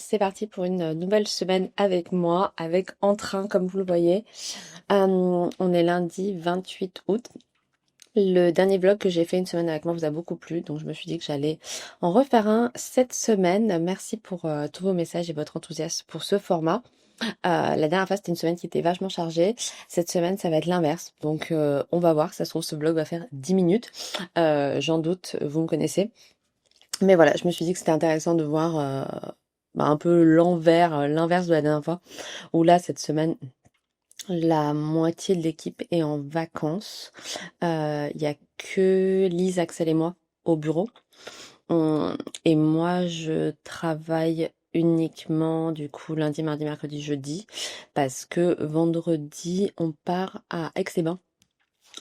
c'est parti pour une nouvelle semaine avec moi, avec Entrain comme vous le voyez. On est lundi 28 août. Le dernier vlog que j'ai fait une semaine avec moi vous a beaucoup plu, donc je me suis dit que j'allais en refaire un cette semaine. Merci pour tous vos messages et votre enthousiasme pour ce format. La dernière fois c'était une semaine qui était vachement chargée. Cette semaine ça va être l'inverse, donc on va voir. Ça se trouve ce vlog va faire 10 minutes. J'en doute, vous me connaissez. Mais voilà, je me suis dit que c'était intéressant de voir un peu l'inverse de la dernière fois, où là, cette semaine, la moitié de l'équipe est en vacances. Il y a que Lise, Axel et moi au bureau. Et moi, je travaille uniquement du coup lundi, mardi, mercredi, jeudi, parce que vendredi, on part à Aix-les-Bains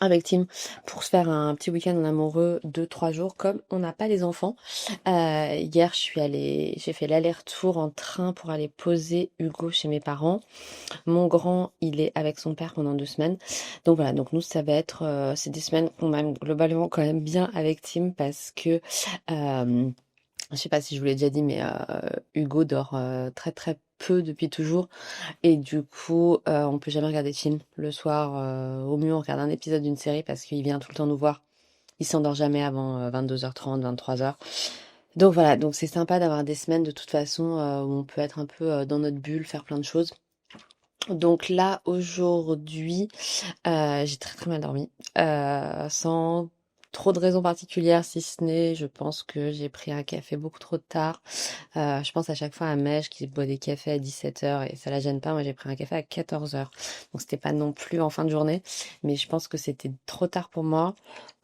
avec Tim pour se faire un petit week-end en amoureux de 3 jours comme on n'a pas les enfants. Hier j'ai fait l'aller-retour en train pour aller poser Hugo chez mes parents. Mon grand il est avec son père pendant 2 semaines. Donc voilà, donc nous ça va être c'est des semaines qu'on m'aime globalement quand même bien avec Tim parce que je sais pas si je vous l'ai déjà dit, mais Hugo dort très très peu depuis toujours. Et du coup, on peut jamais regarder de film. Le soir, au mieux, on regarde un épisode d'une série parce qu'il vient tout le temps nous voir. Il s'endort jamais avant 22h30, 23h. Donc voilà, donc c'est sympa d'avoir des semaines de toute façon où on peut être un peu dans notre bulle, faire plein de choses. Donc là, aujourd'hui, j'ai très très mal dormi. Sans trop de raisons particulières, si ce n'est, je pense que j'ai pris un café beaucoup trop tard. Je pense à chaque fois à Mèche qui boit des cafés à 17h et ça la gêne pas. Moi, j'ai pris un café à 14h. Donc, c'était pas non plus en fin de journée, mais je pense que c'était trop tard pour moi.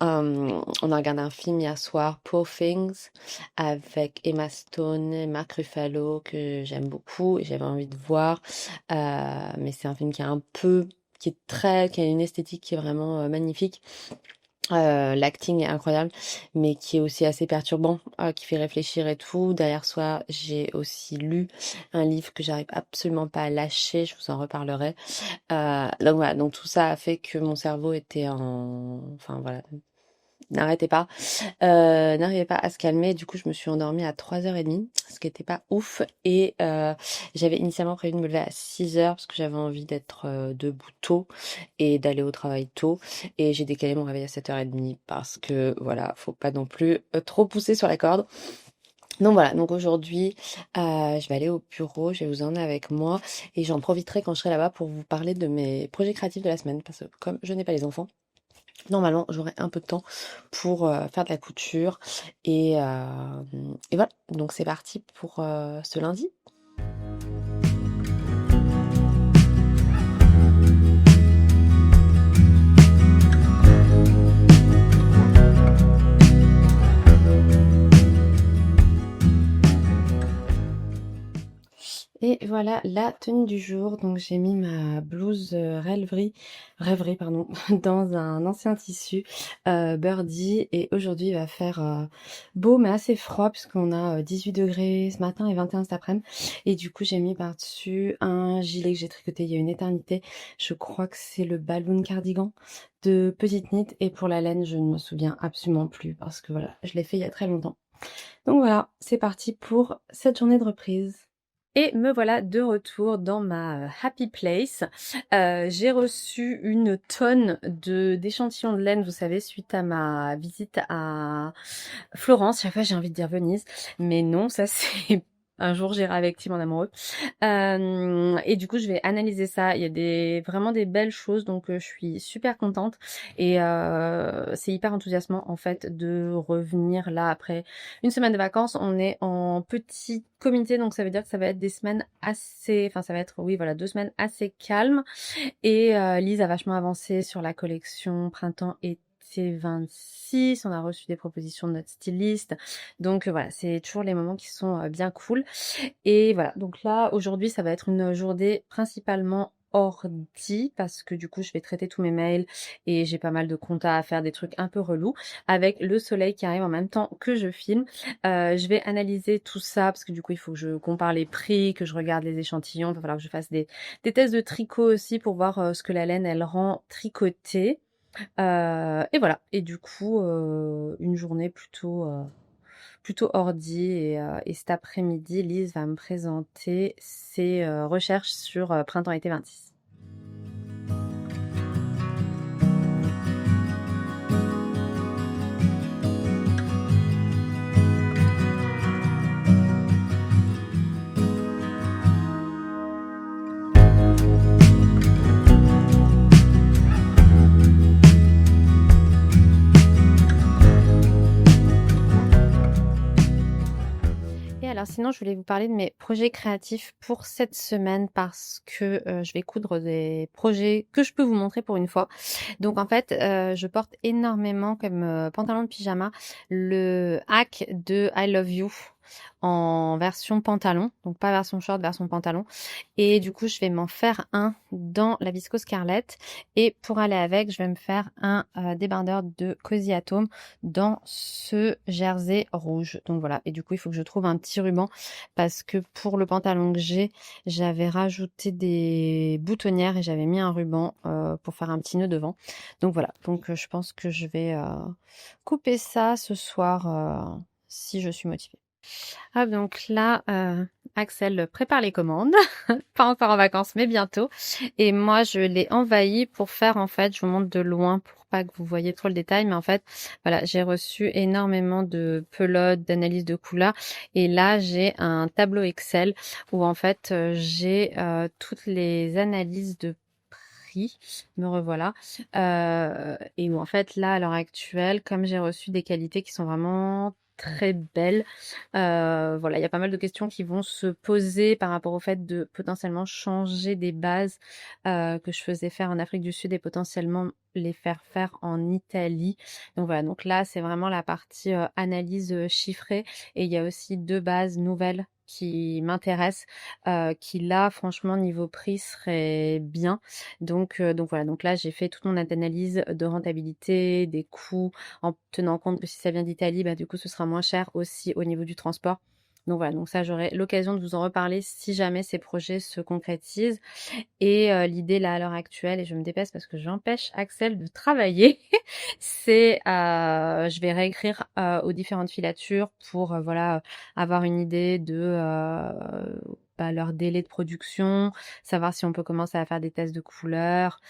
On a regardé un film hier soir, Poor Things, avec Emma Stone et Mark Ruffalo, que j'aime beaucoup et j'avais envie de voir. Mais c'est un film qui a une esthétique qui est vraiment magnifique. L'acting est incroyable, mais qui est aussi assez perturbant, qui fait réfléchir et tout. Derrière soi, j'ai aussi lu un livre que j'arrive absolument pas à lâcher, je vous en reparlerai. Donc voilà, donc tout ça a fait que mon cerveau était enfin voilà, n'arrivait pas à se calmer. Du coup, je me suis endormie à 3h30, ce qui était pas ouf. Et j'avais initialement prévu de me lever à 6h parce que j'avais envie d'être debout tôt et d'aller au travail tôt. Et j'ai décalé mon réveil à 7h30 parce que voilà, faut pas non plus trop pousser sur la corde. Donc voilà, donc aujourd'hui, je vais aller au bureau, je vais vous emmener avec moi et j'en profiterai quand je serai là-bas pour vous parler de mes projets créatifs de la semaine parce que comme je n'ai pas les enfants, normalement, j'aurai un peu de temps pour faire de la couture. Et voilà, donc c'est parti pour ce lundi. Et voilà la tenue du jour. Donc j'ai mis ma blouse rêverie pardon, dans un ancien tissu Birdie. Et aujourd'hui il va faire beau mais assez froid puisqu'on a 18 degrés ce matin et 21 cet après-midi. Et du coup j'ai mis par-dessus un gilet que j'ai tricoté il y a une éternité. Je crois que c'est le Balloon Cardigan de Petite Knit. Et pour la laine je ne me souviens absolument plus parce que voilà, je l'ai fait il y a très longtemps. Donc voilà, c'est parti pour cette journée de reprise. Et me voilà de retour dans ma happy place. J'ai reçu une tonne d'échantillons de laine, vous savez, suite à ma visite à Florence. Chaque fois j'ai envie de dire Venise, mais non, ça c'est un jour j'irai avec Tim en amoureux. Et du coup je vais analyser ça. Il y a vraiment des belles choses, donc je suis super contente. Et c'est hyper enthousiasmant en fait de revenir là après une semaine de vacances. On est en petit comité, donc ça veut dire que ça va être des semaines enfin ça va être, oui voilà, 2 semaines assez calmes. Et Lise a vachement avancé sur la collection printemps-été 26, on a reçu des propositions de notre styliste, donc voilà, c'est toujours les moments qui sont bien cool. Et voilà, donc là aujourd'hui ça va être une journée principalement ordi parce que du coup je vais traiter tous mes mails et j'ai pas mal de comptes à faire, des trucs un peu relous avec le soleil qui arrive en même temps que je filme. Je vais analyser tout ça parce que du coup il faut que je compare les prix, que je regarde les échantillons, il va falloir que je fasse des tests de tricot aussi pour voir ce que la laine elle rend tricoté. Et voilà, et du coup une journée plutôt ordi et cet après-midi, Lise va me présenter ses recherches sur Printemps-été 26. Et alors sinon, je voulais vous parler de mes projets créatifs pour cette semaine parce que je vais coudre des projets que je peux vous montrer pour une fois. Donc en fait, je porte énormément comme pantalon de pyjama le hack de I Love You en version pantalon, donc pas version short, version pantalon. Et du coup, je vais m'en faire un dans la Visco Scarlett. Et pour aller avec, je vais me faire un débardeur de Cozy Atome dans ce jersey rouge. Donc voilà. Et du coup, il faut que je trouve un petit ruban parce que pour le pantalon que j'ai, j'avais rajouté des boutonnières et j'avais mis un ruban pour faire un petit nœud devant. Donc voilà. Donc je pense que je vais couper ça ce soir si je suis motivée. Ah donc là, Axel prépare les commandes, pas encore en vacances mais bientôt. Et moi je l'ai envahi pour faire en fait, je vous montre de loin pour pas que vous voyez trop le détail, mais en fait voilà, j'ai reçu énormément de pelotes, d'analyses de couleurs et là j'ai un tableau Excel où en fait j'ai toutes les analyses de prix, me revoilà, et où en fait là à l'heure actuelle, comme j'ai reçu des qualités qui sont vraiment très belles, voilà, il y a pas mal de questions qui vont se poser par rapport au fait de potentiellement changer des bases que je faisais faire en Afrique du Sud et potentiellement les faire faire en Italie. Donc voilà, donc là c'est vraiment la partie analyse chiffrée et il y a aussi 2 bases nouvelles qui m'intéressent, qui là franchement niveau prix seraient bien. Donc voilà, donc là j'ai fait toute mon analyse de rentabilité, des coûts, en tenant compte que si ça vient d'Italie, bah du coup ce sera moins cher aussi au niveau du transport. Donc voilà, donc ça j'aurai l'occasion de vous en reparler si jamais ces projets se concrétisent. Et l'idée là à l'heure actuelle, et je me dépêche parce que j'empêche Axel de travailler, c'est je vais réécrire aux différentes filatures pour voilà avoir une idée de leur délai de production, savoir si on peut commencer à faire des tests de couleurs,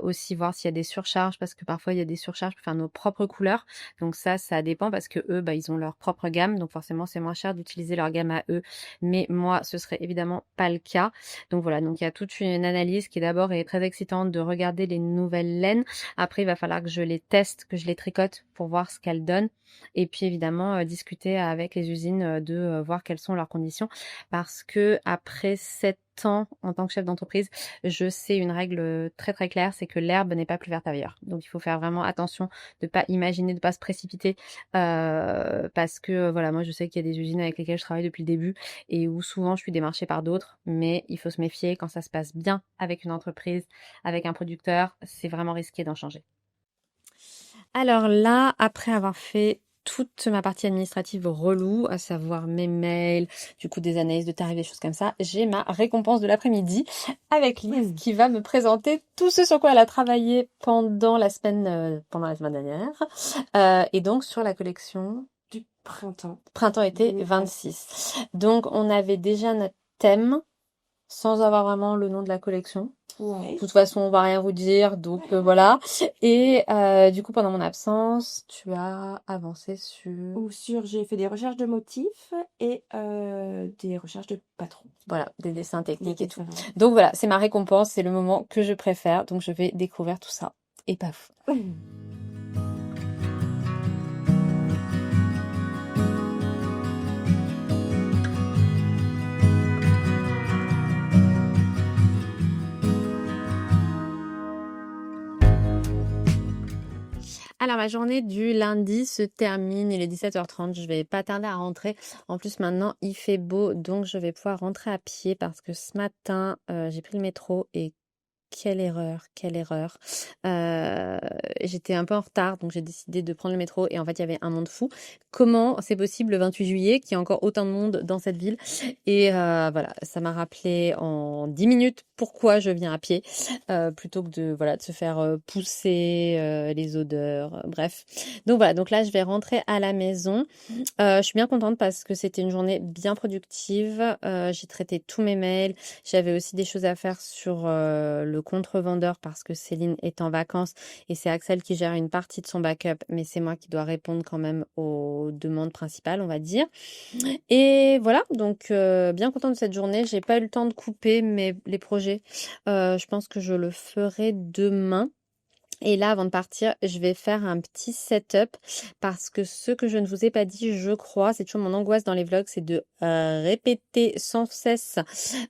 aussi voir s'il y a des surcharges parce que parfois il y a des surcharges pour faire nos propres couleurs. Donc ça dépend parce que eux, ils ont leur propre gamme, donc forcément c'est moins cher d'utiliser leur gamme à eux. Mais moi, ce serait évidemment pas le cas. Donc voilà, donc il y a toute une analyse qui d'abord est très excitante de regarder les nouvelles laines. Après, il va falloir que je les teste, que je les tricote pour voir ce qu'elles donnent. Et puis évidemment, discuter avec les usines de voir quelles sont leurs conditions. Parce que après 7 ans en tant que chef d'entreprise, je sais une règle très très claire, c'est que l'herbe n'est pas plus verte ailleurs. Donc il faut faire vraiment attention de pas imaginer, de pas se précipiter, parce que voilà, moi je sais qu'il y a des usines avec lesquelles je travaille depuis le début et où souvent je suis démarchée par d'autres, mais il faut se méfier quand ça se passe bien avec une entreprise, avec un producteur, c'est vraiment risqué d'en changer. Alors là, après avoir fait toute ma partie administrative relou, à savoir mes mails, du coup des analyses de tarifs, des choses comme ça, j'ai ma récompense de l'après-midi avec Lise qui va me présenter tout ce sur quoi elle a travaillé pendant la semaine dernière, et donc sur la collection Du printemps. Printemps-été 26. Donc on avait déjà notre thème sans avoir vraiment le nom de la collection. Ouais. De toute façon, on va rien vous dire, donc voilà. Et du coup, pendant mon absence, tu as avancé sur... Ou sur, j'ai fait des recherches de motifs et des recherches de patrons. Voilà, des dessins techniques Des et tout. dessins. Donc voilà, c'est ma récompense, c'est le moment que je préfère. Donc je vais découvrir tout ça. Et paf. Alors ma journée du lundi se termine, il est 17h30, je vais pas tarder à rentrer. En plus maintenant il fait beau donc je vais pouvoir rentrer à pied parce que ce matin j'ai pris le métro et quelle erreur, quelle erreur. J'étais un peu en retard, donc j'ai décidé de prendre le métro et en fait, il y avait un monde fou. Comment c'est possible le 28 juillet qu'il y ait encore autant de monde dans cette ville? Et voilà, ça m'a rappelé en 10 minutes pourquoi je viens à pied, plutôt que de voilà, de se faire, pousser, les odeurs, bref. Donc voilà, donc là, je vais rentrer à la maison. Je suis bien contente parce que c'était une journée bien productive. J'ai traité tous mes mails. J'avais aussi des choses à faire sur le contre-vendeur parce que Céline est en vacances et c'est Axel qui gère une partie de son backup, mais c'est moi qui dois répondre quand même aux demandes principales, on va dire. Et voilà, donc bien contente de cette journée. J'ai pas eu le temps de couper les projets. Je pense que je le ferai demain. Et là, avant de partir, je vais faire un petit setup parce que ce que je ne vous ai pas dit, je crois, c'est toujours mon angoisse dans les vlogs, c'est de répéter sans cesse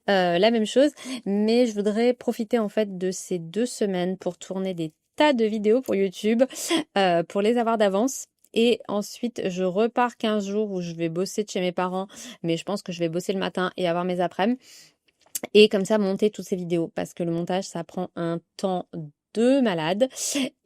la même chose. Mais je voudrais profiter en fait de ces 2 semaines pour tourner des tas de vidéos pour YouTube, pour les avoir d'avance. Et ensuite, je repars 15 jours où je vais bosser de chez mes parents, mais je pense que je vais bosser le matin et avoir mes après-midi. Et comme ça, monter toutes ces vidéos parce que le montage, ça prend un temps de malade.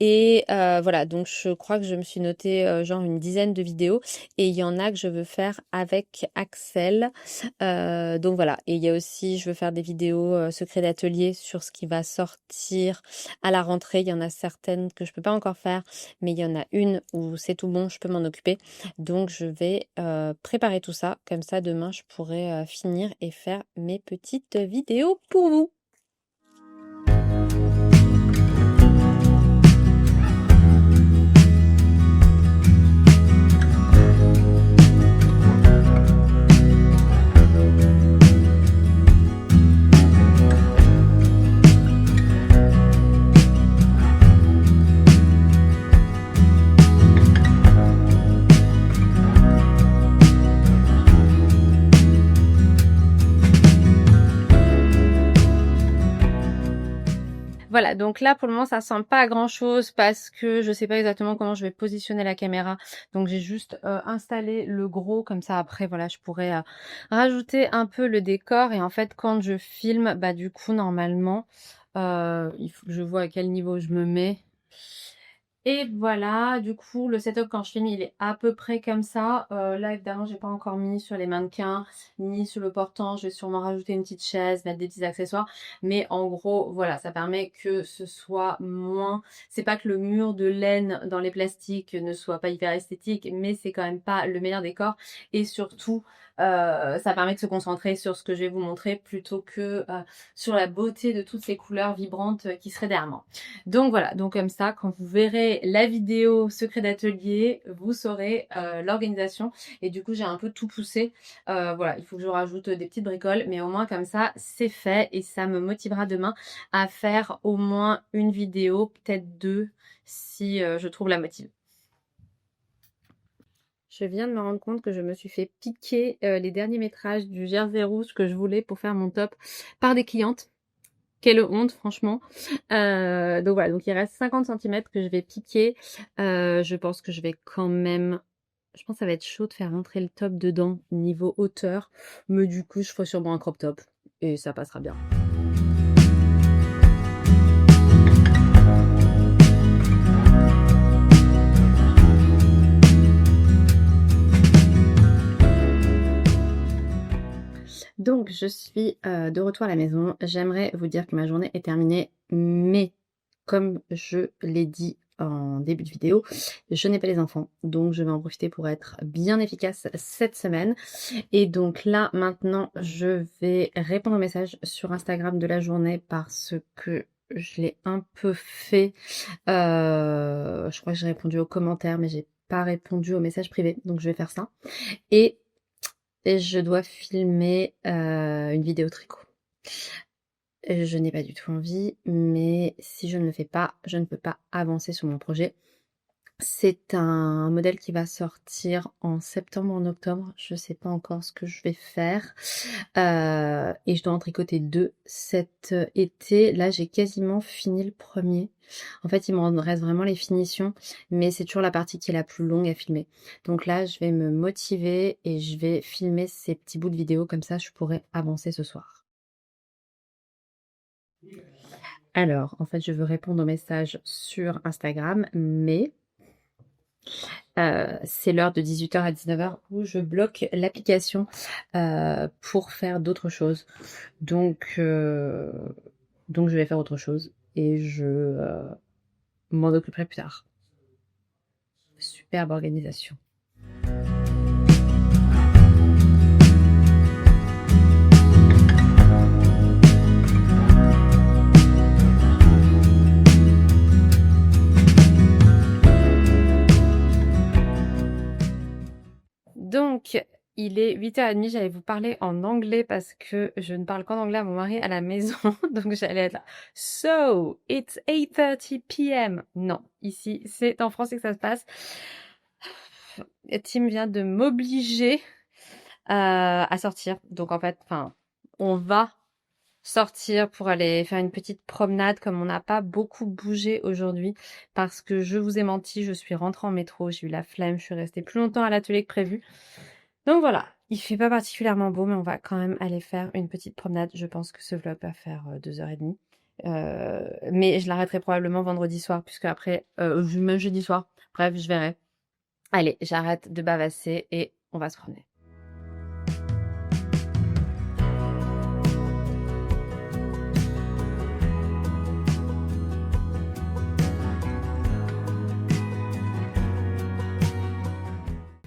Et voilà, donc je crois que je me suis noté genre une dizaine de vidéos et il y en a que je veux faire avec Axel. Donc voilà, et il y a aussi, je veux faire des vidéos secrets d'atelier sur ce qui va sortir à la rentrée. Il y en a certaines que je peux pas encore faire, mais il y en a une où c'est tout bon, je peux m'en occuper. Donc je vais préparer tout ça, comme ça demain je pourrai finir et faire mes petites vidéos pour vous. Voilà, donc là pour le moment ça ressemble pas à grand chose parce que je sais pas exactement comment je vais positionner la caméra. Donc j'ai juste installé le gros, comme ça après voilà je pourrais rajouter un peu le décor. Et en fait quand je filme, bah du coup normalement il faut que je vois à quel niveau je me mets. Et voilà, du coup, le setup quand je filme, il est à peu près comme ça. Là, évidemment, j'ai pas encore mis sur les mannequins, ni sur le portant. Je vais sûrement rajouter une petite chaise, mettre des petits accessoires. Mais en gros, voilà, ça permet que ce soit moins... C'est pas que le mur de laine dans les plastiques ne soit pas hyper esthétique, mais c'est quand même pas le meilleur décor. Et surtout, ça permet de se concentrer sur ce que je vais vous montrer plutôt que sur la beauté de toutes ces couleurs vibrantes qui seraient derrière moi. Donc voilà, donc comme ça, quand vous verrez la vidéo secret d'atelier, vous saurez l'organisation. Et du coup, j'ai un peu tout poussé. Voilà, il faut que je rajoute des petites bricoles, mais au moins comme ça, c'est fait. Et ça me motivera demain à faire au moins une vidéo, peut-être 2, si je trouve la motive. Je viens de me rendre compte que je me suis fait piquer les derniers métrages du jersey rouge que je voulais pour faire mon top par des clientes. Quelle honte, franchement. Donc voilà, donc il reste 50 centimètres que je vais piquer. Je pense que je vais quand même... Je pense que ça va être chaud de faire rentrer le top dedans, niveau hauteur. Mais du coup, je ferai sûrement un crop top. Et ça passera bien. Donc, je suis de retour à la maison. J'aimerais vous dire que ma journée est terminée, mais comme je l'ai dit en début de vidéo, je n'ai pas les enfants, donc je vais en profiter pour être bien efficace cette semaine. Et donc là, maintenant, je vais répondre aux messages sur Instagram de la journée parce que je l'ai un peu fait. Je crois que j'ai répondu aux commentaires, mais j'ai pas répondu aux messages privés, donc je vais faire ça. Et je dois filmer une vidéo tricot. Je n'ai pas du tout envie, mais si je ne le fais pas, je ne peux pas avancer sur mon projet. C'est un modèle qui va sortir en septembre ou en octobre. Je ne sais pas encore ce que je vais faire. Et je dois en tricoter 2 cet été. Là, j'ai quasiment fini le premier. En fait, il me reste vraiment les finitions, mais c'est toujours la partie qui est la plus longue à filmer. Donc là, je vais me motiver et je vais filmer ces petits bouts de vidéo. Comme ça, je pourrai avancer ce soir. Alors, en fait, je veux répondre aux messages sur Instagram, mais c'est l'heure de 18h à 19h où je bloque l'application pour faire d'autres choses. Donc, je vais faire autre chose et je m'en occuperai plus tard. Superbe organisation. Donc, il est 8h30, j'allais vous parler en anglais parce que je ne parle qu'en anglais à mon mari à la maison, donc j'allais être là. So, it's 8:30 p.m. Non, ici, c'est en français que ça se passe. Tim vient de m'obliger à sortir. Donc en fait, on va sortir pour aller faire une petite promenade comme on n'a pas beaucoup bougé aujourd'hui parce que je vous ai menti, je suis rentrée en métro, j'ai eu la flemme, je suis restée plus longtemps à l'atelier que prévu. Donc voilà, il fait pas particulièrement beau, mais on va quand même aller faire une petite promenade. Je pense que ce vlog va faire 2h30. Mais je l'arrêterai probablement vendredi soir, puisque après, même jeudi soir. Bref, je verrai. Allez, j'arrête de bavasser et on va se promener.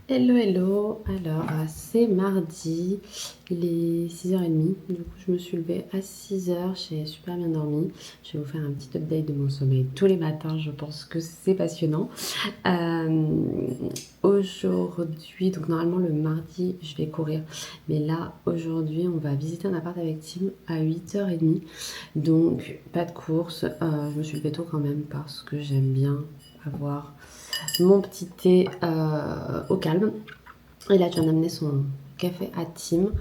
Hello, hello. Alors, c'est mardi, il est 6h30. Du coup, je me suis levée à 6h, j'ai super bien dormi. Je vais vous faire un petit update de mon sommeil tous les matins, je pense que c'est passionnant. Aujourd'hui, donc normalement le mardi, je vais courir. Mais là, aujourd'hui, on va visiter un appart avec Tim à 8h30. Donc, pas de course. Je me suis levée tôt quand même parce que j'aime bien avoir mon petit thé au calme. Et là, je viens d'amener son café à Tim.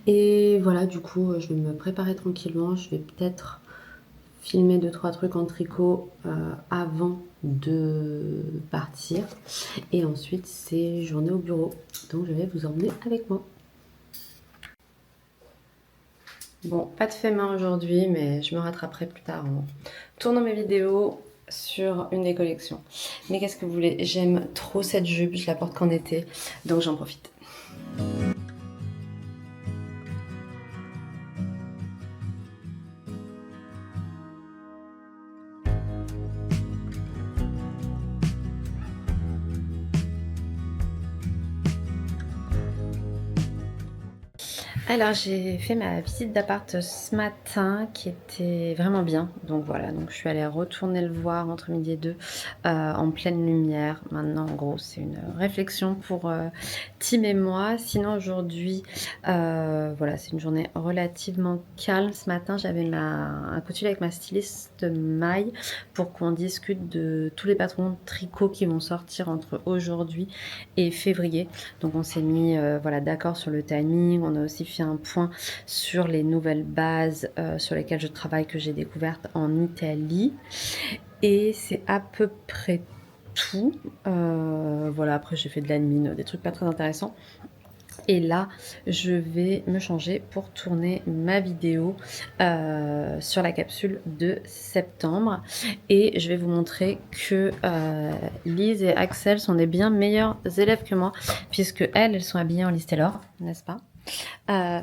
Et voilà, du coup, je vais me préparer tranquillement. Je vais peut-être filmer 2-3 trucs en tricot avant de partir. Et ensuite, c'est journée au bureau. Donc, je vais vous emmener avec moi. Bon, pas de fait main aujourd'hui, mais je me rattraperai plus tard en tournant mes vidéos sur une des collections. Mais qu'est-ce que vous voulez, j'aime trop cette jupe, je la porte qu'en été, donc j'en profite. Alors j'ai fait ma visite d'appart ce matin qui était vraiment bien, donc voilà, donc je suis allée retourner le voir entre midi et 2 en pleine lumière. Maintenant en gros c'est une réflexion pour Tim et moi. Sinon aujourd'hui voilà, c'est une journée relativement calme. Ce matin j'avais un coup de fil avec ma styliste Maï pour qu'on discute de tous les patrons de tricot qui vont sortir entre aujourd'hui et février. Donc on s'est mis voilà, d'accord sur le timing. On a aussi fait un point sur les nouvelles bases sur lesquelles je travaille, que j'ai découvertes en Italie. Et c'est à peu près tout. Voilà, après j'ai fait de l'admin, des trucs pas très intéressants. Et là, je vais me changer pour tourner ma vidéo sur la capsule de septembre. Et je vais vous montrer que Lise et Axel sont des bien meilleurs élèves que moi, puisque elles sont habillées en Lise Taylor, n'est-ce pas?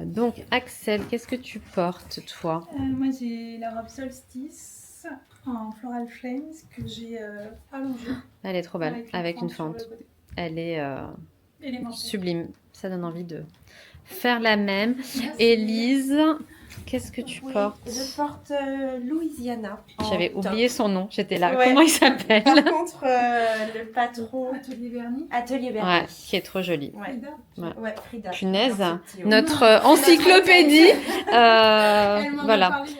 Donc Axel, qu'est-ce que tu portes toi? Moi j'ai la robe Solstice en Floral Flames que j'ai allongée. Elle est trop belle, avec une fente. Elle est sublime, ça donne envie de faire la même. Élise, qu'est-ce que tu portes? Je porte Louisiana. J'avais oublié son nom, j'étais là. Ouais. Comment il s'appelle? Par contre, le patron Atelier vernis. Atelier Vernis. Ouais, qui est trop joli. Ouais. Frida. Ouais, Frida. Punaise, Merci, petit, ouais. notre encyclopédie. Elle m'en a Voilà. parlé.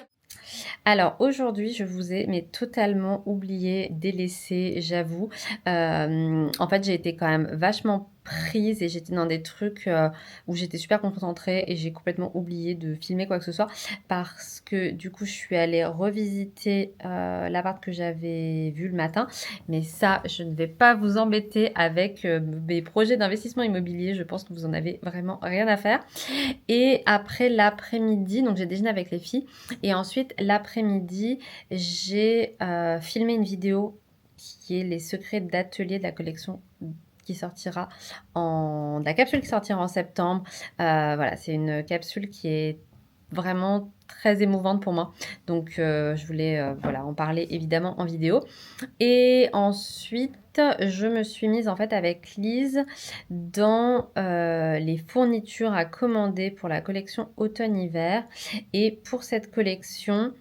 Alors aujourd'hui, je vous ai totalement oublié, délaissé, j'avoue. En fait, j'ai été quand même vachement prise et j'étais dans des trucs où j'étais super concentrée et j'ai complètement oublié de filmer quoi que ce soit parce que du coup je suis allée revisiter l'appart que j'avais vu le matin, mais ça je ne vais pas vous embêter avec mes projets d'investissement immobilier, je pense que vous en avez vraiment rien à faire. Et après l'après-midi, donc j'ai déjeuné avec les filles et ensuite l'après-midi j'ai filmé une vidéo qui est les secrets d'atelier de la collection qui sortira de la capsule qui sortira en septembre. Voilà, c'est une capsule qui est vraiment très émouvante pour moi. Donc, je voulais voilà, en parler évidemment en vidéo. Et ensuite, je me suis mise en fait avec Lise dans les fournitures à commander pour la collection automne-hiver. Et pour cette collection,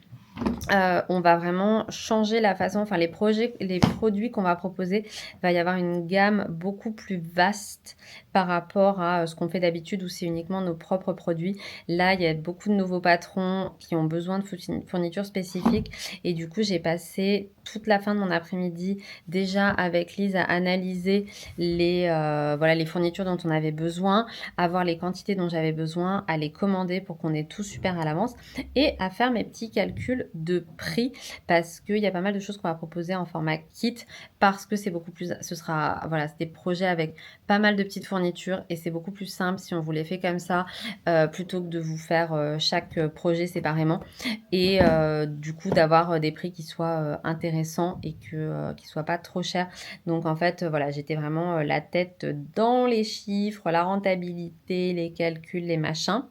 on va vraiment changer la façon, enfin les produits qu'on va proposer, il va y avoir une gamme beaucoup plus vaste par rapport à ce qu'on fait d'habitude où c'est uniquement nos propres produits. Là, il y a beaucoup de nouveaux patrons qui ont besoin de fournitures spécifiques et du coup, j'ai passé toute la fin de mon après-midi déjà avec Lise à analyser voilà, les fournitures dont on avait besoin, à voir les quantités dont j'avais besoin, à les commander pour qu'on ait tout super à l'avance et à faire mes petits calculs de prix parce qu'il y a pas mal de choses qu'on va proposer en format kit parce que c'est beaucoup plus, voilà, c'est des projets avec pas mal de petites fournitures et c'est beaucoup plus simple si on vous les fait comme ça plutôt que de vous faire chaque projet séparément et du coup d'avoir des prix qui soient intéressants et qui soient pas trop chers. Donc en fait, voilà, j'étais vraiment la tête dans les chiffres, la rentabilité, les calculs, les machins.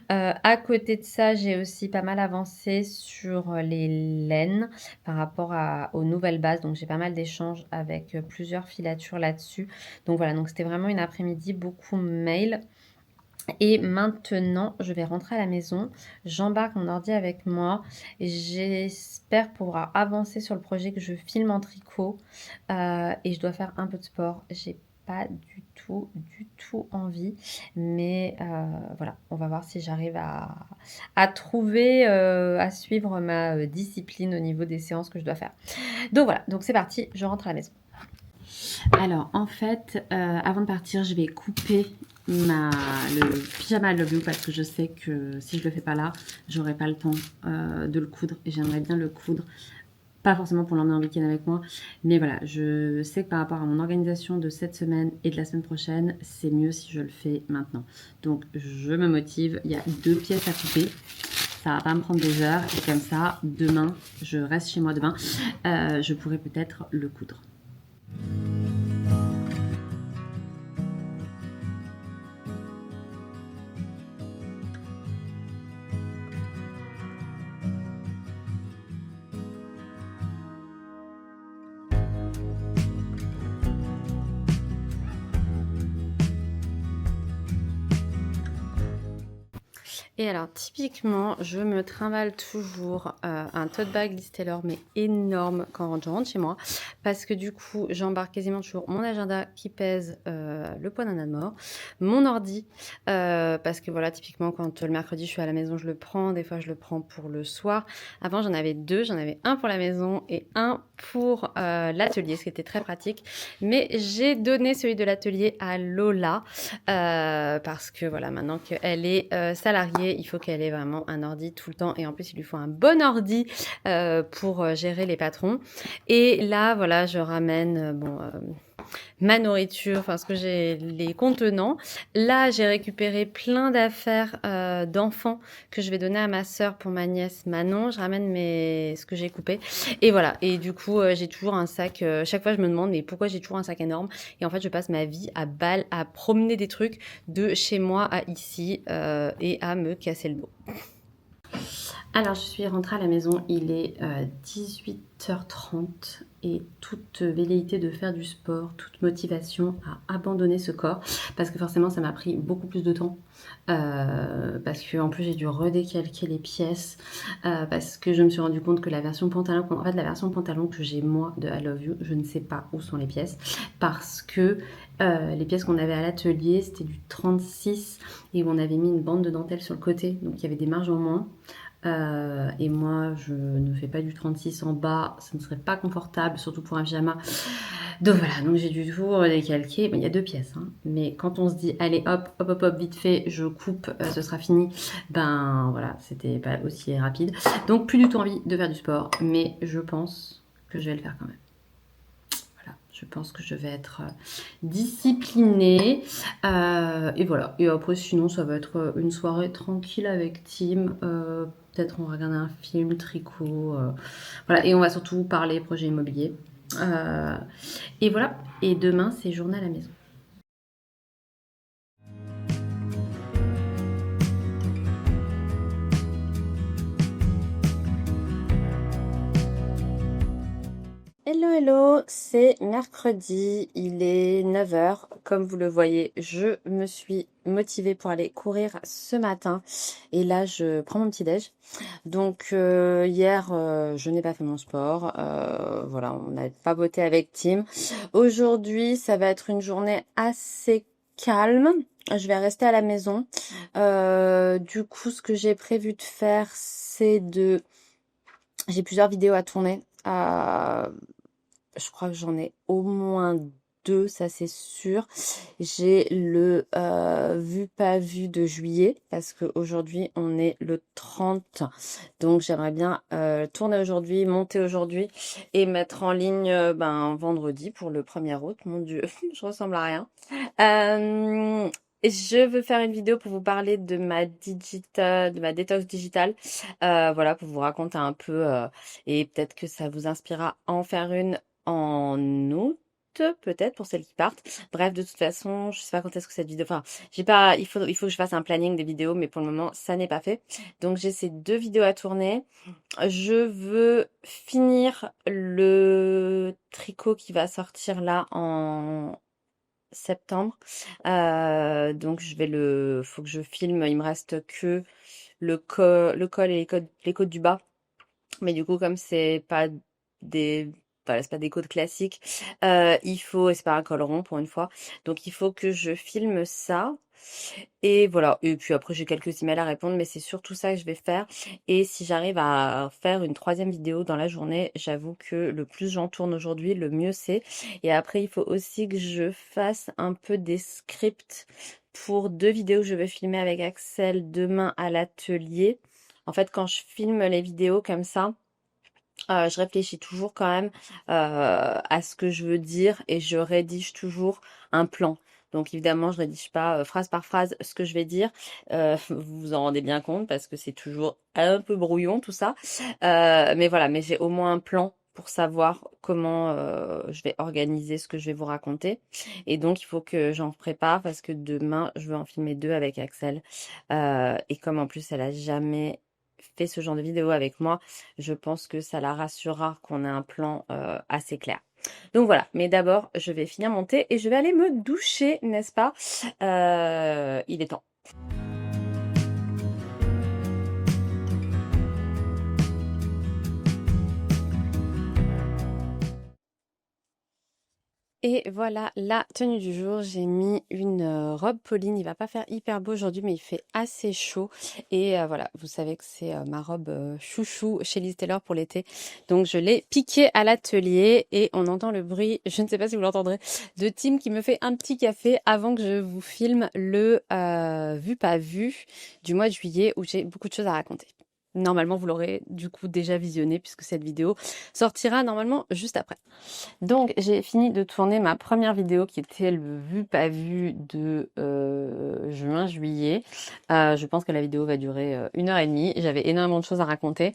À côté de ça, j'ai aussi pas mal avancé sur les laines par rapport aux nouvelles bases. Donc, j'ai pas mal d'échanges avec plusieurs filatures là-dessus. Donc, voilà, donc c'était vraiment une après-midi, beaucoup mail. Et maintenant, je vais rentrer à la maison. J'embarque mon ordi avec moi. J'espère pouvoir avancer sur le projet que je filme en tricot. Et je dois faire un peu de sport. J'ai pas du tout envie. Mais voilà, on va voir si j'arrive à trouver, à suivre ma discipline au niveau des séances que je dois faire. Donc voilà, donc c'est parti, je rentre à la maison. Alors en fait, avant de partir, je vais couper le pyjama Love You parce que je sais que si je le fais pas là, j'aurai pas le temps de le coudre et j'aimerais bien le coudre. Pas forcément pour l'emmener en week-end avec moi, mais voilà, je sais que par rapport à mon organisation de cette semaine et de la semaine prochaine, c'est mieux si je le fais maintenant. Donc je me motive, il y a 2 pièces à couper. Ça va pas me prendre des heures et comme ça, demain, je reste chez moi demain, je pourrai peut-être le coudre. Et alors typiquement, je me trimballe toujours un tote bag Liz Taylor mais énorme quand je rentre chez moi parce que du coup j'embarque quasiment toujours mon agenda qui pèse le poids d'un âne mort, mon ordi parce que voilà typiquement quand le mercredi je suis à la maison je le prends, des fois je le prends pour le soir. Avant j'en avais 2, j'en avais un pour la maison et un pour l'atelier, ce qui était très pratique, mais j'ai donné celui de l'atelier à Lola parce que voilà maintenant qu'elle est salariée, il faut qu'elle ait vraiment un ordi tout le temps et en plus il lui faut un bon ordi pour gérer les patrons. Et là voilà je ramène ma nourriture, enfin ce que j'ai, les contenants. Là j'ai récupéré plein d'affaires d'enfants que je vais donner à ma sœur pour ma nièce Manon. Je ramène ce que j'ai coupé et voilà, et du coup j'ai toujours un sac, chaque fois je me demande mais pourquoi j'ai toujours un sac énorme et en fait je passe ma vie à promener des trucs de chez moi à ici et à me casser le dos. Alors je suis rentrée à la maison, il est 18h30 et toute velléité de faire du sport, toute motivation à abandonner ce corps parce que forcément ça m'a pris beaucoup plus de temps parce que en plus j'ai dû redécalquer les pièces parce que je me suis rendu compte que la version pantalon que j'ai moi de I Love You, je ne sais pas où sont les pièces parce que les pièces qu'on avait à l'atelier c'était du 36 et on avait mis une bande de dentelle sur le côté donc il y avait des marges en moins. Et moi je ne fais pas du 36 en bas, ça ne serait pas confortable surtout pour un pyjama, Donc voilà, donc j'ai dû tout redécalquer. Bon, il y a 2 pièces, hein, mais quand on se dit allez hop, hop, hop, hop, vite fait, je coupe, ce sera fini. Ben voilà, c'était pas aussi rapide. Donc plus du tout envie de faire du sport, mais je pense que je vais le faire quand même. Voilà, je pense que je vais être disciplinée. Et voilà. Et après, sinon, ça va être une soirée tranquille avec Tim. Peut-être on va regarder un film, tricot. Voilà. Et on va surtout parler projet immobilier. Et voilà. Et demain, c'est journée à la maison. Hello, hello, c'est mercredi, il est 9h. Comme vous le voyez, je me suis motivée pour aller courir ce matin. Et là, je prends mon petit-déj. Donc, hier, je n'ai pas fait mon sport. Voilà, on a papoté avec Tim. Aujourd'hui, ça va être une journée assez calme. Je vais rester à la maison. Du coup, ce que j'ai prévu de faire, c'est de... J'ai plusieurs vidéos à tourner. Je crois que j'en ai au moins 2, ça c'est sûr. J'ai le vu pas vu de juillet parce qu'aujourd'hui on est le 30. Donc j'aimerais bien tourner aujourd'hui, monter aujourd'hui et mettre en ligne vendredi pour le 1er août. Mon Dieu, je ressemble à rien. Je veux faire une vidéo pour vous parler de ma détox digitale. Voilà, pour vous raconter un peu et peut-être que ça vous inspirera à en faire une en août, peut-être pour celles qui partent. Bref, de toute façon, je sais pas quand est-ce que cette vidéo. Enfin, j'ai pas. Il faut que je fasse un planning des vidéos, mais pour le moment, ça n'est pas fait. Donc j'ai ces 2 vidéos à tourner. Je veux finir le tricot qui va sortir là en septembre. Donc faut que je filme. Il me reste que le col et les côtes du bas. Mais du coup, comme c'est pas des, voilà, c'est pas des côtes classiques, c'est pas un col rond pour une fois. Donc il faut que je filme ça. Et voilà. Et puis après, j'ai quelques emails à répondre, mais c'est surtout ça que je vais faire. Et si j'arrive à faire une 3e vidéo dans la journée, j'avoue que le plus j'en tourne aujourd'hui, le mieux c'est. Et après, il faut aussi que je fasse un peu des scripts pour 2 vidéos que je vais filmer avec Axel demain à l'atelier. En fait, quand je filme les vidéos comme ça, je réfléchis toujours quand même à ce que je veux dire et je rédige toujours un plan. Donc évidemment, je rédige pas phrase par phrase ce que je vais dire. Vous vous en rendez bien compte parce que c'est toujours un peu brouillon tout ça. Mais voilà, mais j'ai au moins un plan pour savoir comment je vais organiser ce que je vais vous raconter. Et donc, il faut que j'en prépare parce que demain, je veux en filmer 2 avec Axel. Et comme en plus, elle a jamais fait ce genre de vidéo avec moi, je pense que ça la rassurera qu'on ait un plan assez clair. Donc voilà, mais d'abord, je vais finir mon thé et je vais aller me doucher, n'est-ce pas? Il est temps. Et voilà la tenue du jour. J'ai mis une robe Pauline. Il va pas faire hyper beau aujourd'hui, mais il fait assez chaud. Et voilà, vous savez que c'est ma robe chouchou chez Liz Taylor pour l'été. Donc je l'ai piquée à l'atelier et on entend le bruit, je ne sais pas si vous l'entendrez, de Tim qui me fait un petit café avant que je vous filme le vu pas vu du mois de juillet où j'ai beaucoup de choses à raconter. Normalement, vous l'aurez du coup déjà visionné puisque cette vidéo sortira normalement juste après. Donc, j'ai fini de tourner ma première vidéo qui était le vu pas vu de juin-juillet. Je pense que la vidéo va durer 1h30. J'avais énormément de choses à raconter.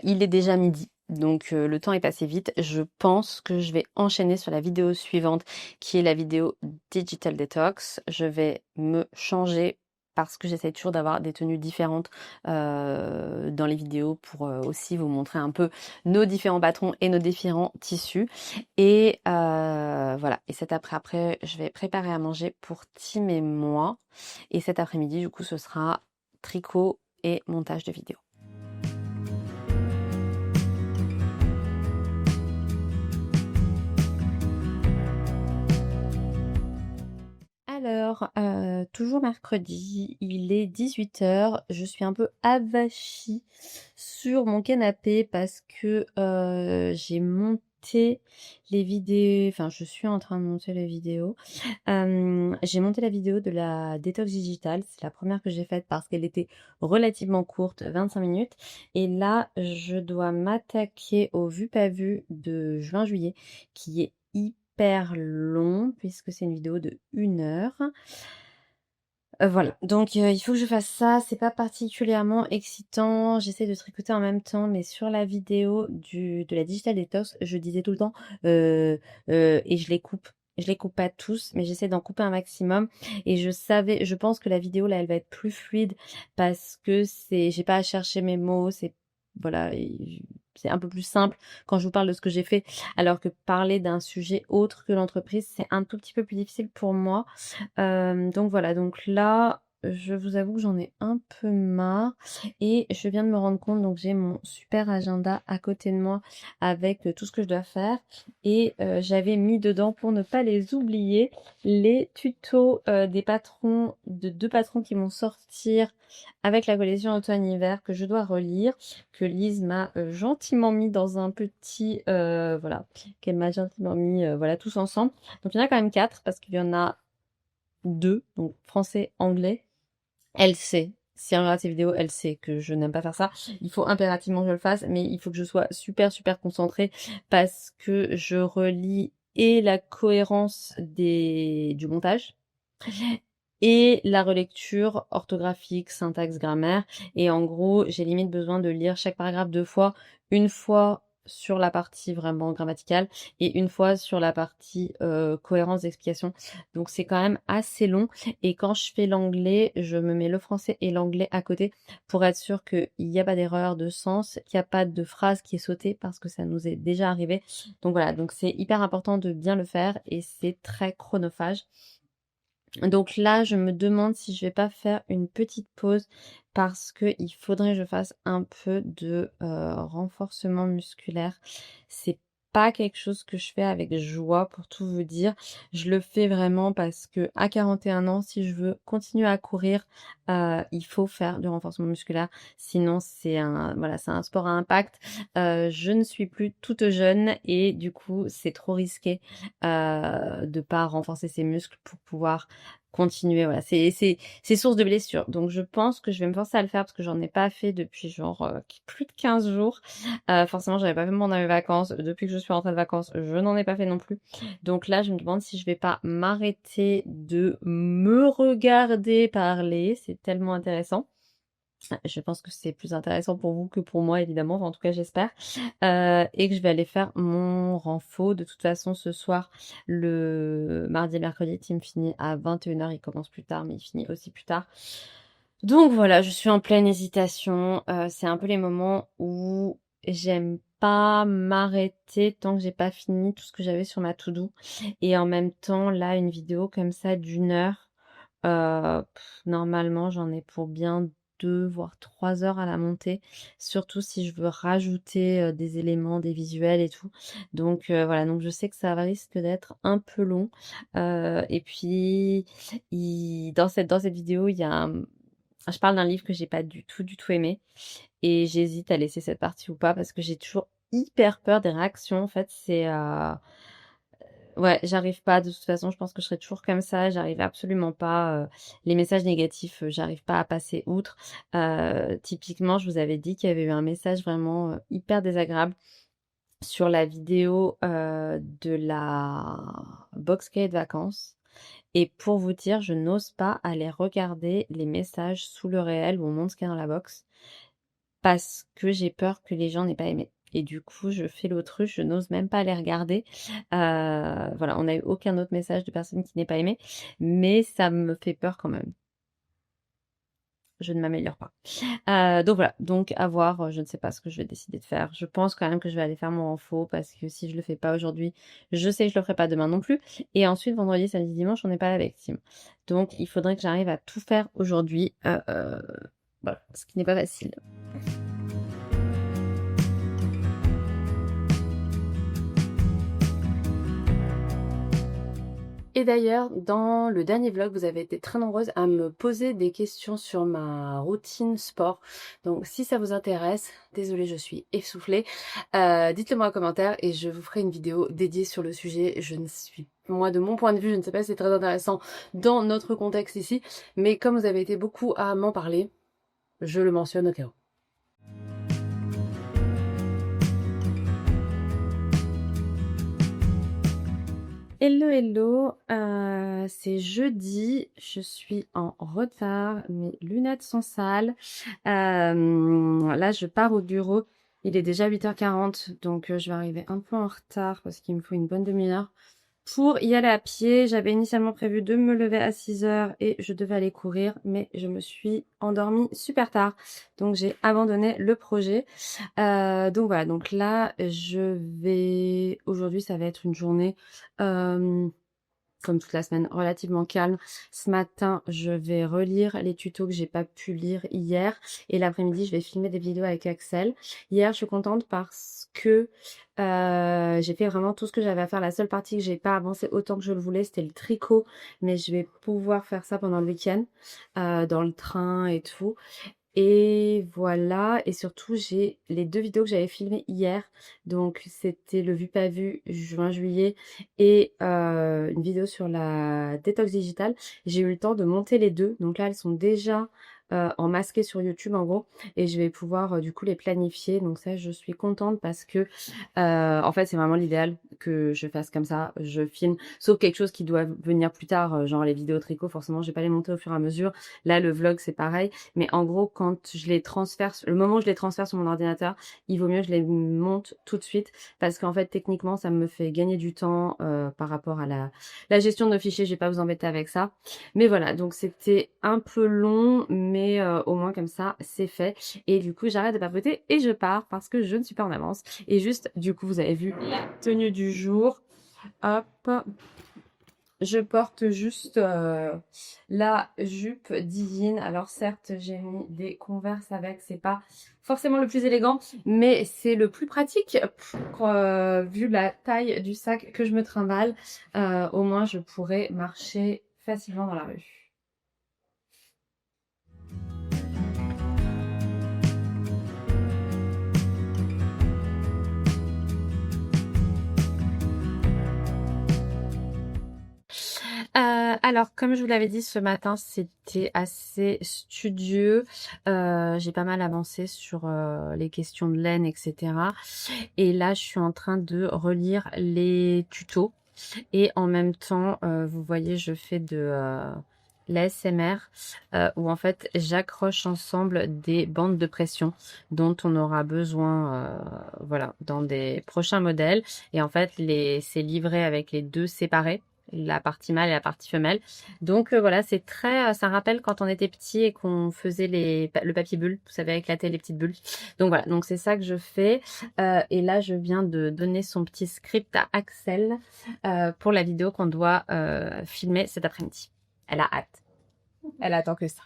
Il est déjà midi. Donc le temps est passé vite. Je pense que je vais enchaîner sur la vidéo suivante qui est la vidéo Digital Detox. Je vais me changer parce que j'essaie toujours d'avoir des tenues différentes dans les vidéos pour aussi vous montrer un peu nos différents patrons et nos différents tissus. Et voilà. Et cet après, je vais préparer à manger pour Tim et moi. Et cet après-midi, du coup, ce sera tricot et montage de vidéos. Alors, toujours mercredi, il est 18h, je suis un peu avachie sur mon canapé parce que j'ai monté monté les vidéos, enfin je suis en train de monter les vidéos. J'ai monté la vidéo de la détox digitale, c'est la première que j'ai faite parce qu'elle était relativement courte, 25 minutes. Et là, je dois m'attaquer au vu pas vu de juin-juillet, qui est hyper long puisque c'est une vidéo de 1 heure. Voilà, donc il faut que je fasse ça, c'est pas particulièrement excitant, j'essaie de tricoter en même temps, mais sur la vidéo de la Digital Detox, je disais tout le temps, et je les coupe. Je les coupe pas tous, mais j'essaie d'en couper un maximum. Et je pense que la vidéo là, elle va être plus fluide parce que j'ai pas à chercher mes mots, voilà, c'est un peu plus simple quand je vous parle de ce que j'ai fait, alors que parler d'un sujet autre que l'entreprise, c'est un tout petit peu plus difficile pour moi. Donc voilà, donc là, je vous avoue que j'en ai un peu marre et je viens de me rendre compte, donc j'ai mon super agenda à côté de moi avec tout ce que je dois faire et j'avais mis dedans, pour ne pas les oublier, les tutos des patrons, de 2 patrons qui vont sortir avec la collection automne-hiver que je dois relire, que Lise m'a gentiment mis dans un petit, voilà, qu'elle m'a gentiment mis, voilà, tous ensemble. Donc il y en a quand même 4 parce qu'il y en a 2, donc français, anglais. Elle sait, si elle regarde ces vidéos, elle sait que je n'aime pas faire ça. Il faut impérativement que je le fasse, mais il faut que je sois super super concentrée parce que je relis et la cohérence du montage et la relecture orthographique, syntaxe, grammaire. Et en gros, j'ai limite besoin de lire chaque paragraphe 2 fois, une fois sur la partie vraiment grammaticale et une fois sur la partie cohérence d'explication. Donc c'est quand même assez long. Et quand je fais l'anglais, je me mets le français et l'anglais à côté pour être sûr qu'il n'y a pas d'erreur de sens, qu'il n'y a pas de phrase qui est sautée parce que ça nous est déjà arrivé. Donc voilà, donc c'est hyper important de bien le faire et c'est très chronophage. Donc là, je me demande si je vais pas faire une petite pause parce que il faudrait que je fasse un peu de renforcement musculaire. C'est pas quelque chose que je fais avec joie pour tout vous dire. Je le fais vraiment parce que à 41 ans, si je veux continuer à courir, il faut faire du renforcement musculaire. Sinon, c'est un sport à impact. Je ne suis plus toute jeune et du coup, c'est trop risqué de pas renforcer ses muscles pour pouvoir continuer. Voilà, c'est source de blessures. Donc je pense que je vais me forcer à le faire parce que j'en ai pas fait depuis genre plus de 15 jours. Forcément, j'avais pas fait pendant mes vacances. Depuis que je suis rentrée de vacances, je n'en ai pas fait non plus. Donc là, je me demande si je vais pas m'arrêter de me regarder parler. C'est tellement intéressant. Je pense que c'est plus intéressant pour vous que pour moi, évidemment. Enfin, en tout cas, j'espère. Et que je vais aller faire mon renfo. De toute façon, ce soir, le mardi et mercredi, Tim finit à 21h. Il commence plus tard, mais il finit aussi plus tard. Donc voilà, je suis en pleine hésitation. C'est un peu les moments où j'aime pas m'arrêter tant que j'ai pas fini tout ce que j'avais sur ma to-do. Et en même temps, là, une vidéo comme ça d'1 heure, normalement, j'en ai pour bien 2 voire 3 heures à la monter, surtout si je veux rajouter des éléments, des visuels et tout. Donc voilà, donc je sais que ça risque d'être un peu long. Et puis, dans cette vidéo, je parle d'un livre que j'ai pas du tout aimé et j'hésite à laisser cette partie ou pas parce que j'ai toujours hyper peur des réactions. En fait, ouais, j'arrive pas, de toute façon, je pense que je serai toujours comme ça, j'arrive absolument pas, les messages négatifs, j'arrive pas à passer outre. Typiquement, je vous avais dit qu'il y avait eu un message vraiment, hyper désagréable sur la vidéo, de la box cahier de vacances et pour vous dire, je n'ose pas aller regarder les messages sous le réel où on montre ce qu'il y a dans la box parce que j'ai peur que les gens n'aient pas aimé. Et du coup, je fais l'autruche, je n'ose même pas les regarder. Voilà, on n'a eu aucun autre message de personne qui n'ait pas aimé, mais ça me fait peur quand même. Je ne m'améliore pas. Donc voilà, donc à voir, je ne sais pas ce que je vais décider de faire. Je pense quand même que je vais aller faire mon renfo parce que si je le fais pas aujourd'hui, je sais que je le ferai pas demain non plus. Et ensuite, vendredi, samedi, dimanche, on n'est pas avec Tim. Donc il faudrait que j'arrive à tout faire aujourd'hui. Voilà, ce qui n'est pas facile. Et d'ailleurs, dans le dernier vlog, vous avez été très nombreuses à me poser des questions sur ma routine sport. Donc si ça vous intéresse, désolée, je suis essoufflée, dites-le moi en commentaire et je vous ferai une vidéo dédiée sur le sujet. Je ne suis, moi de mon point de vue, je ne sais pas si c'est très intéressant dans notre contexte ici, mais comme vous avez été beaucoup à m'en parler, je le mentionne au cas où. Hello hello, c'est jeudi, je suis en retard, mes lunettes sont sales. Là je pars au bureau, il est déjà 8h40, donc je vais arriver un peu en retard parce qu'il me faut une bonne demi-heure pour y aller à pied. J'avais initialement prévu de me lever à 6h et je devais aller courir, mais je me suis endormie super tard, donc j'ai abandonné le projet. Donc voilà, donc là aujourd'hui ça va être une journée comme toute la semaine, relativement calme. Ce matin, je vais relire les tutos que j'ai pas pu lire hier. Et l'après-midi, je vais filmer des vidéos avec Axel. Hier, je suis contente parce que j'ai fait vraiment tout ce que j'avais à faire. La seule partie que j'ai pas avancé autant que je le voulais, c'était le tricot. Mais je vais pouvoir faire ça pendant le week-end, dans le train et tout. Et voilà, et surtout j'ai les 2 vidéos que j'avais filmées hier, donc c'était le vu pas vu juin-juillet et une vidéo sur la détox digitale. J'ai eu le temps de monter les 2, donc là elles sont déjà en masqué sur YouTube en gros, et je vais pouvoir du coup les planifier, donc ça je suis contente parce que en fait c'est vraiment l'idéal que je fasse comme ça, je filme, sauf quelque chose qui doit venir plus tard, genre les vidéos tricot, forcément je vais pas les monter au fur et à mesure. Là le vlog c'est pareil. Mais en gros, quand je les transfère, le moment où je les transfère sur mon ordinateur, il vaut mieux que je les monte tout de suite parce qu'en fait, techniquement, ça me fait gagner du temps par rapport à la gestion de nos fichiers. Je vais pas vous embêter avec ça. Mais voilà, donc c'était un peu long, mais au moins comme ça, c'est fait. Et du coup, j'arrête de papoter et je pars parce que je ne suis pas en avance. Et juste, du coup, vous avez vu la tenue du jour. Hop. Je porte juste la jupe d'Ivine. Alors certes, j'ai mis des Converse avec, c'est pas forcément le plus élégant, mais c'est le plus pratique pour, vu la taille du sac que je me trimballe. Au moins, je pourrais marcher facilement dans la rue. Alors, comme je vous l'avais dit ce matin, c'était assez studieux. J'ai pas mal avancé sur les questions de laine, etc. Et là, je suis en train de relire les tutos. Et en même temps, vous voyez, je fais de l'ASMR où en fait, j'accroche ensemble des bandes de pression dont on aura besoin voilà, dans des prochains modèles. Et en fait, c'est livré avec les deux séparés, la partie mâle et la partie femelle. Donc voilà, c'est très, ça rappelle quand on était petit et qu'on faisait le papier bulle, vous savez, éclater les petites bulles. Donc voilà, donc c'est ça que je fais. Et là, je viens de donner son petit script à Axel pour la vidéo qu'on doit filmer cet après-midi. Elle a hâte. Elle attend que ça.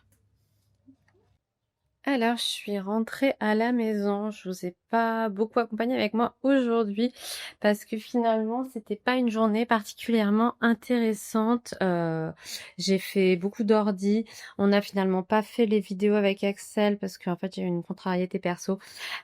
Alors, je suis rentrée à la maison. Je vous ai pas beaucoup accompagné avec moi aujourd'hui parce que finalement, c'était pas une journée particulièrement intéressante. J'ai fait beaucoup d'ordi. On n'a finalement pas fait les vidéos avec Axel parce qu'en fait, j'ai eu une contrariété perso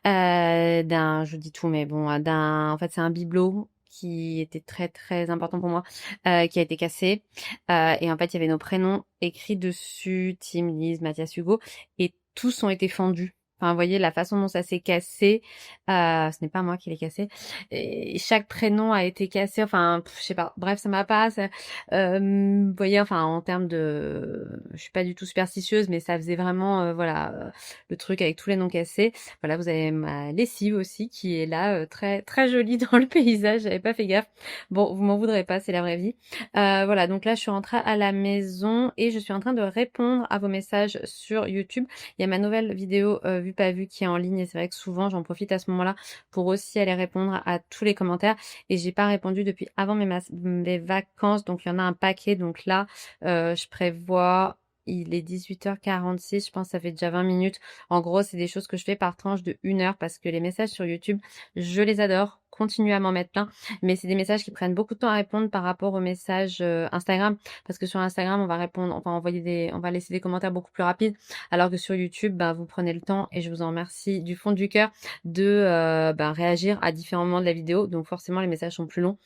je dis tout, mais bon, en fait, c'est un bibelot qui était très très important pour moi, qui a été cassé. Et en fait, il y avait nos prénoms écrits dessus, Tim, Lise, Mathias, Hugo, et tous ont été fendus. Enfin, vous voyez la façon dont ça s'est cassé. Ce n'est pas moi qui l'ai cassé. Et chaque prénom a été cassé. Enfin, je sais pas. Bref, ça m'a pas. Vous voyez, enfin, en termes de, je suis pas du tout superstitieuse, mais ça faisait vraiment, voilà, le truc avec tous les noms cassés. Voilà, vous avez ma lessive aussi qui est là, très très jolie dans le paysage. J'avais pas fait gaffe. Bon, vous m'en voudrez pas, c'est la vraie vie. Voilà, donc là, je suis rentrée à la maison et je suis en train de répondre à vos messages sur YouTube. Il y a ma nouvelle vidéo vue pas vue qui est en ligne et c'est vrai que souvent j'en profite à ce moment-là pour aussi aller répondre à tous les commentaires et j'ai pas répondu depuis avant mes vacances, donc il y en a un paquet. Donc là, je prévois il est 18h46, je pense que ça fait déjà 20 minutes. En gros, c'est des choses que je fais par tranche de 1 heure parce que les messages sur YouTube, je les adore. Continuez à m'en mettre plein, mais c'est des messages qui prennent beaucoup de temps à répondre par rapport aux messages Instagram, parce que sur Instagram, on va répondre, on va on va laisser des commentaires beaucoup plus rapides, alors que sur YouTube, bah, vous prenez le temps et je vous en remercie du fond du cœur de réagir à différents moments de la vidéo. Donc forcément, les messages sont plus longs.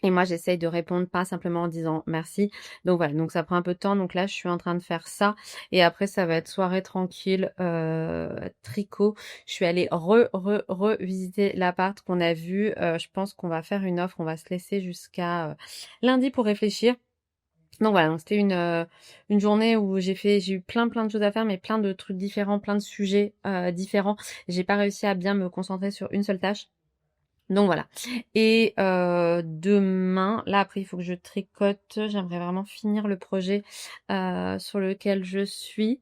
Et moi, j'essaye de répondre pas simplement en disant merci. Donc voilà, donc ça prend un peu de temps. Donc là, je suis en train de faire ça. Et après, ça va être soirée tranquille, tricot. Je suis allée revisiter l'appart qu'on a vu. Je pense qu'on va faire une offre. On va se laisser jusqu'à lundi pour réfléchir. Donc voilà, donc c'était une journée où j'ai eu plein de choses à faire, mais plein de trucs différents, plein de sujets différents. J'ai pas réussi à bien me concentrer sur une seule tâche. Donc voilà. Et demain, là après il faut que je tricote. J'aimerais vraiment finir le projet sur lequel je suis.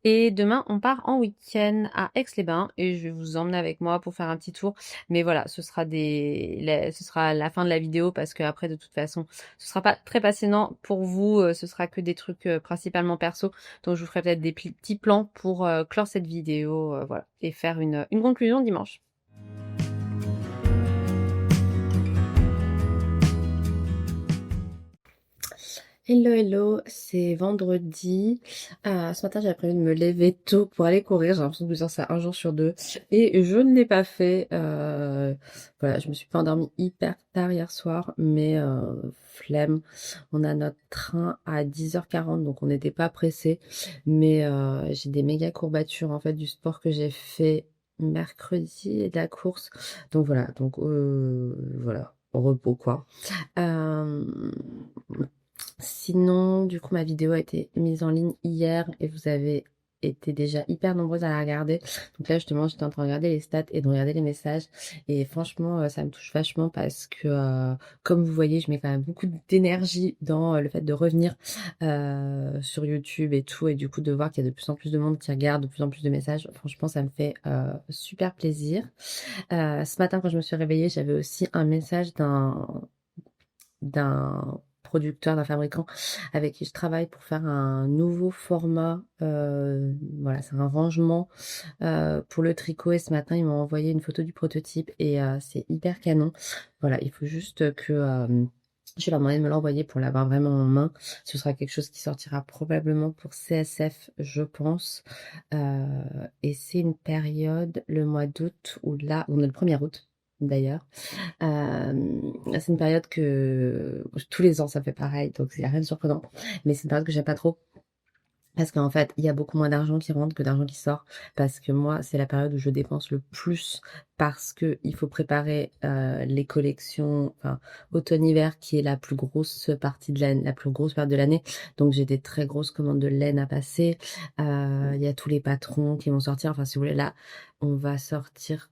Et demain, on part en week-end à Aix-les-Bains et je vais vous emmener avec moi pour faire un petit tour. Mais voilà, ce sera la fin de la vidéo parce que après de toute façon, ce sera pas très passionnant pour vous. Ce sera que des trucs principalement perso. Donc je vous ferai peut-être des petits plans pour clore cette vidéo, voilà, et faire une conclusion dimanche. Hello, hello, c'est vendredi. Ce matin, j'avais prévu de me lever tôt pour aller courir. J'ai l'impression de faire ça un jour sur deux. Et je ne l'ai pas fait. Voilà, je me suis pas endormie hyper tard hier soir, mais flemme. On a notre train à 10h40, donc on n'était pas pressé. Mais j'ai des méga courbatures en fait du sport que j'ai fait mercredi et de la course. Donc voilà, au repos quoi. Euh, Sinon, du coup, ma vidéo a été mise en ligne hier et vous avez été déjà hyper nombreuses à la regarder. Donc là, justement, j'étais en train de regarder les stats et de regarder les messages. Et franchement, ça me touche vachement parce que, comme vous voyez, je mets quand même beaucoup d'énergie dans le fait de revenir sur YouTube et tout. Et du coup, de voir qu'il y a de plus en plus de monde qui regarde, de plus en plus de messages. Franchement, ça me fait super plaisir. Ce matin, quand je me suis réveillée, j'avais aussi un message d'un producteur, d'un fabricant avec qui je travaille pour faire un nouveau format. Voilà, c'est un rangement pour le tricot et ce matin, ils m'ont envoyé une photo du prototype et c'est hyper canon. Voilà, il faut juste que je vais leur demander de me l'envoyer pour l'avoir vraiment en main. Ce sera quelque chose qui sortira probablement pour CSF, je pense. Et c'est une période, le mois d'août, où là, on est le 1er août d'ailleurs. C'est une période que tous les ans ça fait pareil, donc il n'y a rien de surprenant. Mais c'est une période que j'aime pas trop. Parce qu'en fait, il y a beaucoup moins d'argent qui rentre que d'argent qui sort. Parce que moi, c'est la période où je dépense le plus. Parce que il faut préparer les collections, enfin, automne-hiver, qui est la plus grosse partie de l'année, la plus grosse période de l'année. Donc j'ai des très grosses commandes de laine à passer. Il y a tous les patrons qui vont sortir. Enfin, si vous voulez, là, on va sortir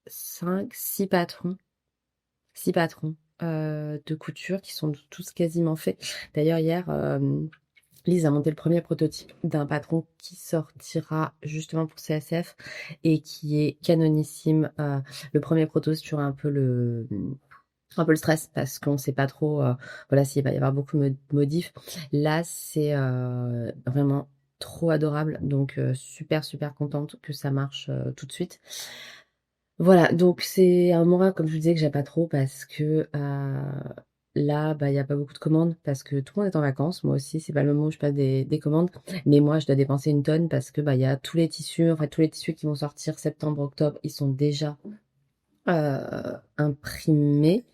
6 patrons. 6 patrons de couture qui sont tous quasiment faits. D'ailleurs, hier, Lise a monté le premier prototype d'un patron qui sortira justement pour CSF et qui est canonissime. Le premier proto, c'est toujours un peu le stress parce qu'on sait pas trop voilà s'il va y avoir beaucoup de modifs. Là, c'est vraiment trop adorable. Donc super contente que ça marche tout de suite. Voilà, donc c'est un moral, comme je vous disais, que j'aime pas trop parce que là, bah, il y a pas beaucoup de commandes parce que tout le monde est en vacances. Moi aussi, c'est pas le moment où je passe des commandes. Mais moi, je dois dépenser une tonne parce que bah, il y a tous les tissus, en fait, tous les tissus qui vont sortir septembre, octobre, ils sont déjà imprimés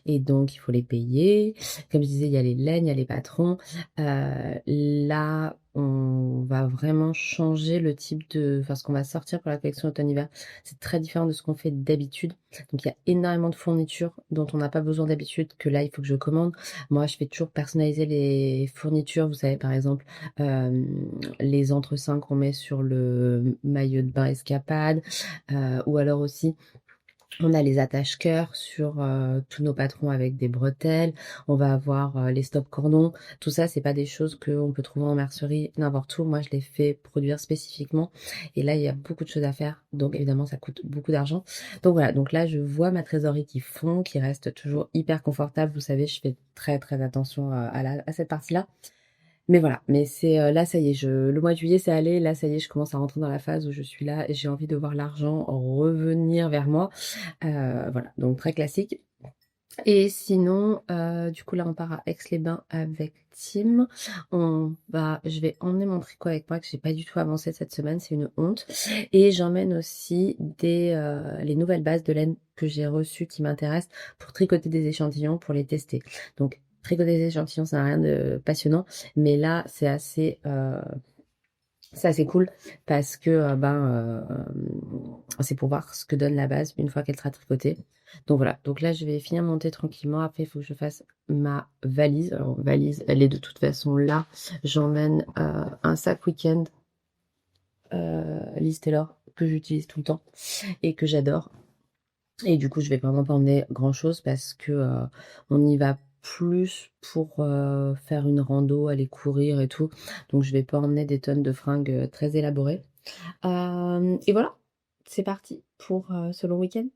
et donc il faut les payer. Comme je disais, il y a les laines, il y a les patrons. Là, on va vraiment changer le type enfin ce qu'on va sortir pour la collection automne-hiver. C'est très différent de ce qu'on fait d'habitude. Donc il y a énormément de fournitures dont on n'a pas besoin d'habitude que là il faut que je commande. Moi, je fais toujours personnaliser les fournitures. Vous savez, par exemple, les entreseins qu'on met sur le maillot de bain Escapade, ou alors aussi on a les attache-cœurs sur tous nos patrons avec des bretelles. On va avoir les stop cordons. Tout ça, c'est pas des choses qu'on peut trouver en mercerie n'importe où. Moi, je les fais produire spécifiquement. Et là, il y a beaucoup de choses à faire. Donc, évidemment, ça coûte beaucoup d'argent. Donc voilà. Donc là, je vois ma trésorerie qui fond, qui reste toujours hyper confortable. Vous savez, je fais très attention à cette partie-là. Mais voilà, mais c'est là, ça y est, le mois de juillet, c'est allé. Là, ça y est, je commence à rentrer dans la phase où je suis là et j'ai envie de voir l'argent revenir vers moi. Voilà, donc très classique. Et sinon, du coup, là, on part à Aix-les-Bains avec Tim. Je vais emmener mon tricot avec moi, que j'ai pas du tout avancé cette semaine, c'est une honte. Et j'emmène aussi les nouvelles bases de laine que j'ai reçues qui m'intéressent pour tricoter des échantillons pour les tester. Donc, tricoter des échantillons, ça n'a rien de passionnant, mais là, c'est assez cool parce que c'est pour voir ce que donne la base une fois qu'elle sera tricotée. Donc voilà, donc là je vais finir de monter tranquillement. Après il faut que je fasse ma valise. Alors valise, elle est de toute façon là. J'emmène un sac week-end Liz Taylor que j'utilise tout le temps et que j'adore. Et du coup je vais vraiment pas emmener grand chose parce que on y va plus pour faire une rando, aller courir et tout. Donc je vais pas emmener des tonnes de fringues très élaborées. Et voilà, c'est parti pour ce long week-end.